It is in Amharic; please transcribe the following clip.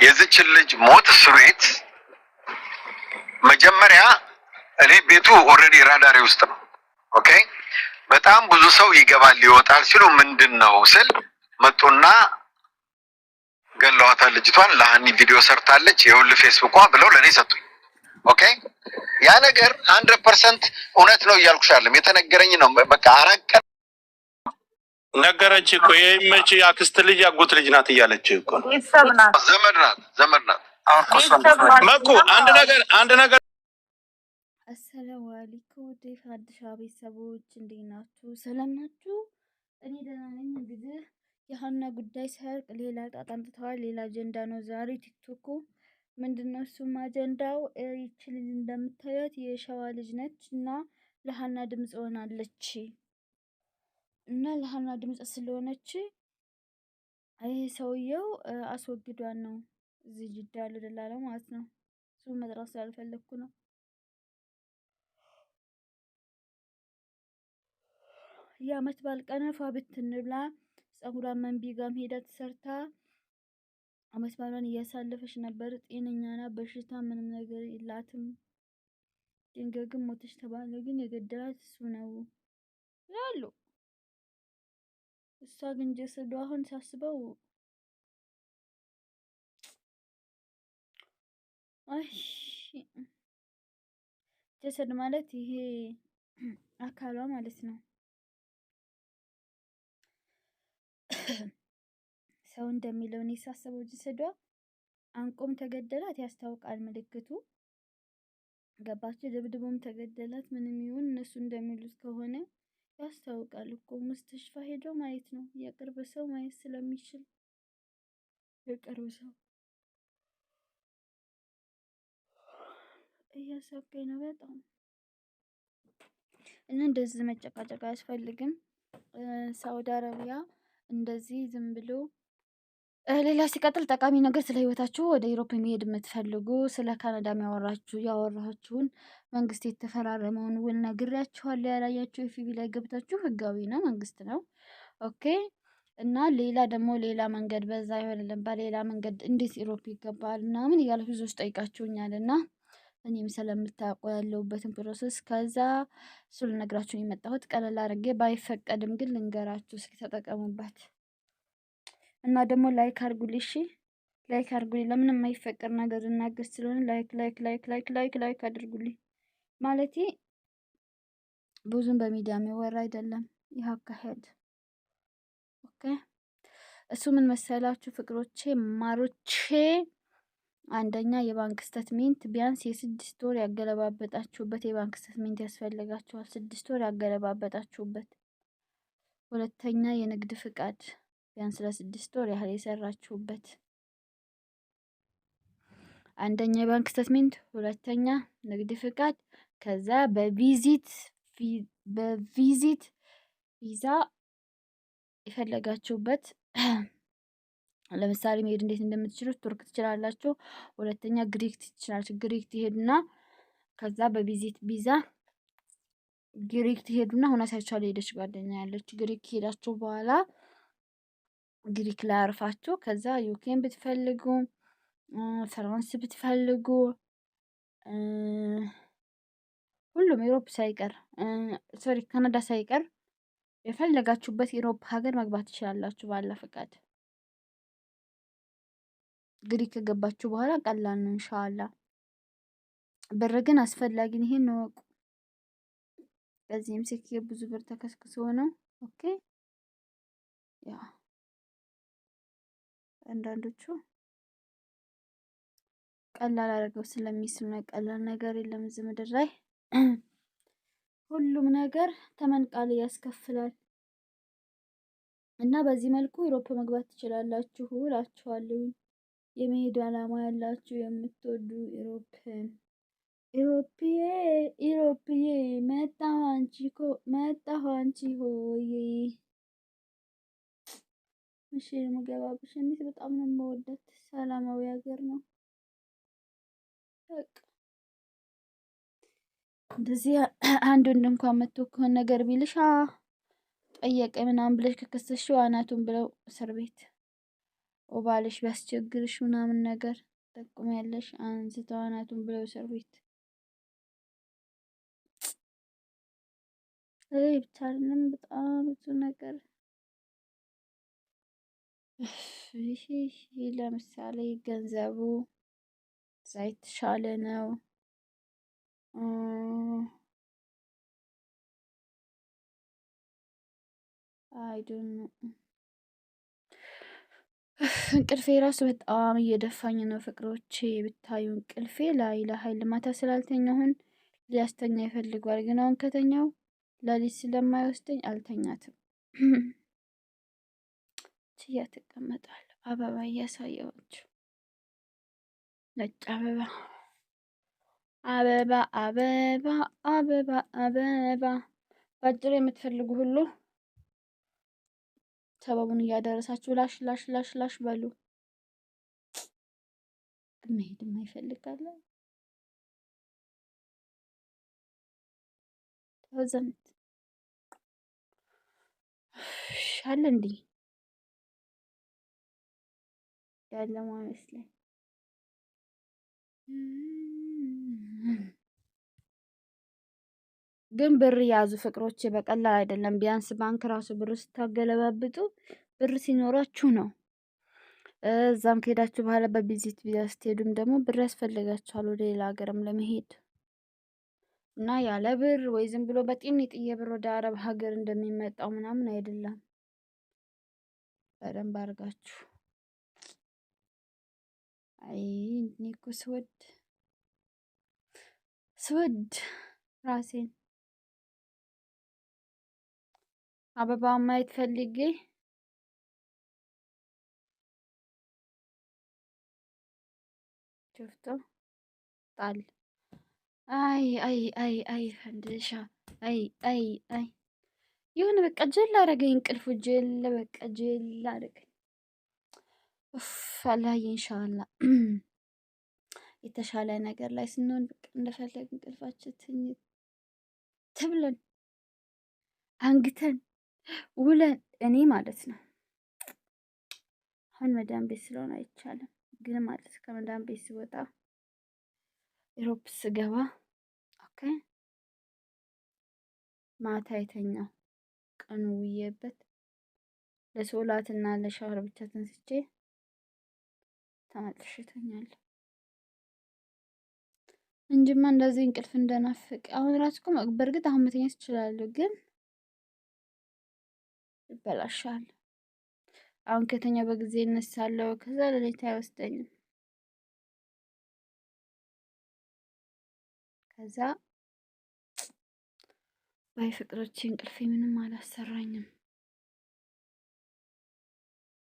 የዚች ልጅ ሞት ስሬት መጀመሪያ እኔ ቤቱ ኦልሬዲ ራዳሪ ውስጥ ነው። ኦኬ በጣም ብዙ ሰው ይገባል ይወጣል ሲሉ ምንድነው ስል መጡና ገለዋታል ልጅቷን ለሃኒ ቪዲዮ ሰርታለች የሁሉ ፌስቡኳ ብለው ለኔ ሰጡኝ። ኦኬ ያ ነገር 100% እውነት ነው እያልኩሽ አይደለም፣ የተነገረኝ ነው። በቃ አራቀ ነገረች እኮ የመቼ አክስት ልጅ ያጎት ልጅ ናት እያለች እኮ ነው። ዘመድ ናት። መኩ አንድ ነገር አሰላሙ አለይኩም ዴፍ አዲስ ቤተሰቦች እንዴት ናችሁ? ሰላም ናችሁ? እኔ ደህና ነኝ። እንግዲህ የሀና ጉዳይ ሳያልቅ ሌላ ጣጣ አምጥተዋል። ሌላ አጀንዳ ነው ዛሬ ቲክቶኩ። ምንድነው እሱም አጀንዳው ይቺ ልጅ እንደምታዩት የሸዋ ልጅ ነች እና ለሀና ድምጽ ሆናለች እና ለሀና ድምጽ ስለሆነች ይሄ ሰውየው አስወግዷን ነው እዚህ ጅዳ ያለው ደላላ ማለት ነው። እሱ መጥራት ስላልፈለኩ ነው። የአመት በዓል ቀን ፏ ብትን ብላ ፀጉሯን መንቢ ጋም ሄዳ ተሰርታ አመት በዓሏን እያሳለፈች ነበር። ጤነኛ ናት፣ በሽታ ምንም ነገር የላትም። ድንገት ግን ሞተች ተባለ። ግን የገደላት እሱ ነው ያሉ። እሷ ግን ጀሰዷ አሁን ሳስበው አይ ጀሰድ ማለት ይሄ አካሏ ማለት ነው። ሰው እንደሚለው እኔ ሳስበው ጀሰዷ አንቆም ተገደላት ያስታውቃል ምልክቱ። ገባችሁ? ድብድቦም ተገደላት ምንም ይሁን እነሱ እንደሚሉት ከሆነ ያስታውቃል እኮ። ሙስተሽፋ ሄዶ ማየት ነው። የቅርብ ሰው ማየት ስለሚችል የቅርብ ሰው እያሳቀኝ ነው በጣም። እና እንደዚህ መጨቃጨቅ አያስፈልግም። ሳውዲ አረቢያ እንደዚህ ዝም ብሎ ሌላ ሲቀጥል ጠቃሚ ነገር ስለ ህይወታችሁ ወደ ዩሮፕ የሚሄድ የምትፈልጉ ስለ ካናዳ ያወራችሁን መንግስት የተፈራረመውን ውል ነግሬያችኋለሁ። ያላያችሁ ኤፍቢ ላይ ገብታችሁ ህጋዊ ነው፣ መንግስት ነው። ኦኬ። እና ሌላ ደግሞ ሌላ መንገድ በዛ ይሆንልን በሌላ መንገድ እንዴት ዩሮፕ ይገባል ምናምን እያለ ብዙዎች ጠይቃችሁኛል። እና እኔም ስለምታውቁ ያለሁበትን ፕሮሰስ ከዛ እሱ ልነግራችሁ የመጣሁት ቀለል አድርጌ ባይፈቀድም ግን ልንገራችሁ፣ እስኪ ተጠቀሙበት። እና ደግሞ ላይክ አድርጉልኝ፣ እሺ ላይክ አድርጉልኝ። ለምንም የማይፈቀድ ነገር እናገር ስለሆነ ላይክ አድርጉልኝ። ማለቴ ብዙም በሚዲያ የሚወራ አይደለም ይህ አካሄድ። ኦኬ። እሱ ምን መሰላችሁ ፍቅሮቼ ማሮቼ፣ አንደኛ የባንክ ስቴትሜንት ቢያንስ የ6 ወር ያገለባበጣችሁበት የባንክ ስቴትሜንት ያስፈልጋችኋል። 6 ወር ያገለባበጣችሁበት። ሁለተኛ የንግድ ፍቃድ ቢያንስ ለ6 ወር ያህል የሰራችሁበት። አንደኛ የባንክ ስቴትሜንት፣ ሁለተኛ ንግድ ፍቃድ፣ ከዛ በቪዚት ቪዛ የፈለጋችሁበት። ለምሳሌ መሄድ እንዴት እንደምትችሉት ቱርክ ትችላላችሁ። ሁለተኛ ግሪክ ትችላላችሁ። ግሪክ ትሄዱና ከዛ በቪዚት ቪዛ ግሪክ ትሄዱና ሆነ ሳይቻል ሄደች ጓደኛ ያለች ግሪክ ሄዳችሁ በኋላ ግሪክ ላይ አርፋችሁ ከዛ ዩኬን ብትፈልጉ ፍራንስ ብትፈልጉ ሁሉም ዩሮፕ ሳይቀር ሶሪ ካናዳ ሳይቀር የፈለጋችሁበት ዩሮፕ ሀገር መግባት ትችላላችሁ ባለ ፈቃድ። ግሪክ ከገባችሁ በኋላ ቀላል ነው ኢንሻአላህ። ብር ግን አስፈላጊ ነው፣ ይሄን ነው። በዚህም ሲክ ብዙ ብር ተከስክሶ ነው። ኦኬ። ያ አንዳንዶቹ ቀላል አድርገው ስለሚስሉ ነው። ቀላል ነገር የለም እዚህ ምድር ላይ። ሁሉም ነገር ተመንቃል ያስከፍላል። እና በዚህ መልኩ ዩሮፕ መግባት ትችላላችሁ እላችኋለሁ። የመሄድ አላማ ያላችሁ የምትወዱ ኢሮፕዬ መጣሁ አንቺ ሆይ እሺ የምገባብሽ እንዴት በጣም ነው የምወዳት። ሰላማዊ ሀገር ነው። በቃ እንደዚህ አንድ ወንድ እንኳን መጥቶ ከሆነ ነገር ቢልሽ ጠየቀ ምናምን ብለሽ ከከሰሽው አናቱን ብለው እስር ቤት ባልሽ ቢያስቸግርሽ ምናምን ነገር ጠቁሚያለሽ አንስተው አናቱን ብለው እስር ቤት ብቻ አይደለም በጣም ብዙ ነገር። ለምሳሌ ገንዘቡ እዛ የተሻለ ነው። አይዶን እንቅልፌ ራሱ በጣም እየደፋኝ ነው ፍቅሮቼ ብታዩ እንቅልፌ ላይ ለኃይል ማታ ስላልተኛሁን ሊያስተኛ ይፈልጓል። ግን አሁን ከተኛው ለሊት ስለማይወስደኝ አልተኛትም። ችያ ትቀመጣለሁ። አበባ እያሳየኋችሁ ነጭ አበባ አበባ አበባ አበባ አበባ ባጭሩ የምትፈልጉ ሁሉ ሰበቡን እያደረሳችሁ ላሽ ላሽ ላሽ ላሽ በሉ። መሄድ የማይፈልጋለ ተወዘምት ሻለ እንዲህ ያለው አይመስለኝ። ግን ብር ያዙ ፍቅሮቼ፣ በቀላል አይደለም። ቢያንስ ባንክ ራሱ ብር ስታገለባብጡ ብር ሲኖራችሁ ነው። እዛም ከሄዳችሁ በኋላ በቪዚት ቪዛ ስትሄዱም ደግሞ ብር ያስፈልጋችኋል ወደ ሌላ ሀገርም ለመሄድ እና ያለ ብር ወይ ዝም ብሎ በጤንጥዬ ብር ወደ አረብ ሀገር እንደሚመጣው ምናምን አይደለም። በደንብ አድርጋችሁ አይ እኔ እኮ ስወድ ራሴን አበባ ማየት ፈልጌ ቸፍቶ ጣል። አይ አይ አይ አይ ፈንድሻ አይ አይ አይ የሆነ በቃ ጀል አደረገኝ እንቅልፉ ጀል በቃ ጀል አደረገኝ። አላህ ኢንሻአላህ የተሻለ ነገር ላይ ስንሆን በቃ እንደፈለግ እንቅልፋችን ትብለን አንግተን ውለን እኔ ማለት ነው። አሁን መዳም ቤት ስለሆነ አይቻልም፣ ግን ማለት ከመዳም ቤት ስወጣ ኢሮፕ ስገባ ኦኬ ማታ የተኛው ቀኑ ውዬበት ለሶላትና ለሻወር ብቻ ተንስቼ ተመልሼ እተኛለሁ እንጂማ እንደዚህ እንቅልፍ እንደናፍቅ አሁን ራሱ እኮ በእርግጥ አሁን መተኛት እችላለሁ፣ ግን ይበላሻል። አሁን ከተኛ በጊዜ እነሳለሁ፣ ከዛ ሌሊት አይወስደኝም። ከዛ ባይ ፍቅሮቼ እንቅልፌ ምንም አላሰራኝም።